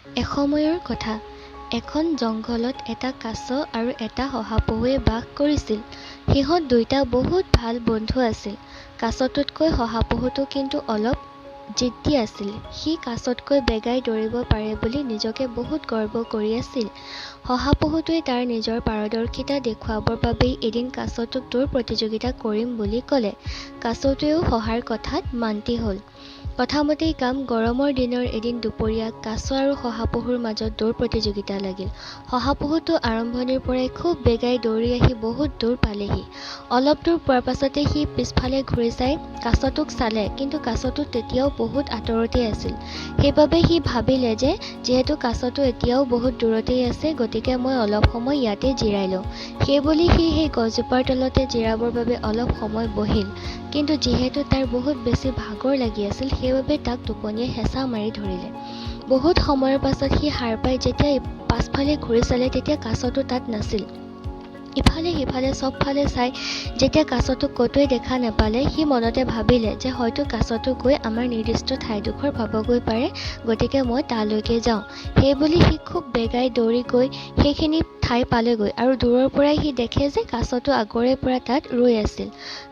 এসময়ৰ কথা। এখন জংঘলত এটা কাছ আৰু এটা শহাপহুৱে বাস কৰিছিল। সিহঁত দুয়োটা বহুত ভাল বন্ধু আছিল। কাছটোতকৈ শহাপহুটো কিন্তু অলপ জিদ্দি আছিল। সি কাছতকৈ বেগাই দৌৰিব পাৰে বুলি নিজকে বহুত গৰ্ব কৰি আছিল। শহাপহুটোৱে তাৰ নিজৰ পাৰদৰ্শিতা দেখুৱাবৰ বাবেই এদিন কাছটোক দৌৰ প্ৰতিযোগিতা কৰিম বুলি ক'লে। কাছটোৱেও শহাৰ কথাত মান্তি হ'ল। কথামতেই কাম। গৰমৰ দিনৰ এদিন দুপৰীয়া কাছ আৰু শহাপহুৰ মাজত দৌৰ প্ৰতিযোগিতা লাগিল। শহাপহুটো আৰম্ভণিৰ পৰাই খুব বেগাই দৌৰি আহি বহুত দূৰ পালেহি। অলপ দূৰ পোৱাৰ পাছতে সি পিছফালে ঘূৰি চাই কাছটোক চালে, কিন্তু কাছটো তেতিয়াও বহুত আঁতৰতেই আছিল। সেইবাবে সি ভাবিলে যে যিহেতু কাছটো এতিয়াও বহুত দূৰতেই আছে, গতিকে মই অলপ সময় ইয়াতে জিৰাই লওঁ। সেইবুলি সি সেই গছজোপাৰ তলতে জিৰাবৰ বাবে অলপ সময় বহিল। কিন্তু যিহেতু তাৰ বহুত বেছি ভাগৰ লাগি আছিল, সেইবাবে তাক টোপনিয়ে হেঁচা মাৰি ধৰিলে। বহুত সময়ৰ পাছত সি সাৰ পাই যেতিয়া পাছফালে ঘূৰি চালে, তেতিয়া কাছটো তাত নাছিল। ইফালে সিফালে চবফালে চাই যেতিয়া কাছটোক ক'তোৱে দেখা নাপালে, সি মনতে ভাবিলে যে হয়তো কাছটো গৈ আমাৰ নিৰ্দিষ্ট ঠাইডোখৰ পাবগৈ পাৰে, গতিকে মই তালৈকে যাওঁ। সেইবুলি সি খুব বেগাই দৌৰি গৈ সেইখিনি ঠাই পালেগৈ আৰু দূৰৰ পৰাই সি দেখে যে কাছটো আগৰে পৰা তাত ৰৈ আছিল।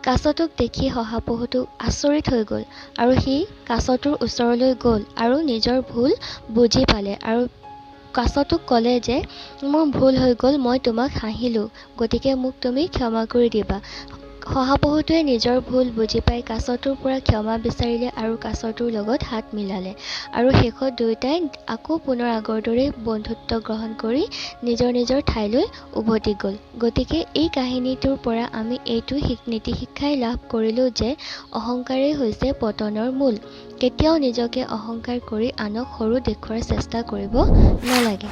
কাছটোক দেখি শহাপহুটো আচৰিত হৈ গ'ল আৰু সি কাছটোৰ ওচৰলৈ গ'ল আৰু নিজৰ ভুল বুজি পালে আৰু কাছটোক ক'লে যে মোৰ ভুল হৈ গ'ল, মই তোমাক হাঁহিলোঁ, গতিকে মোক তুমি ক্ষমা কৰি দিবা। শহাপহুটোৱে নিজৰ ভুল বুজি পাই কাছটোৰ পৰা ক্ষমা বিচাৰিলে আৰু কাছটোৰ লগত হাত মিলালে আৰু শেষত দুয়োটাই আকৌ পুনৰ আগৰ দৰেই বন্ধুত্ব গ্ৰহণ কৰি নিজৰ নিজৰ ঠাইলৈ উভতি গ'ল। গতিকে এই কাহিনীটোৰ পৰা আমি এইটো নীতি শিক্ষাই লাভ কৰিলোঁ যে অহংকাৰেই হৈছে পতনৰ মূল। কেতিয়াও নিজকে অহংকাৰ কৰি আনক সৰু দেখুওৱাৰ চেষ্টা কৰিব নালাগে।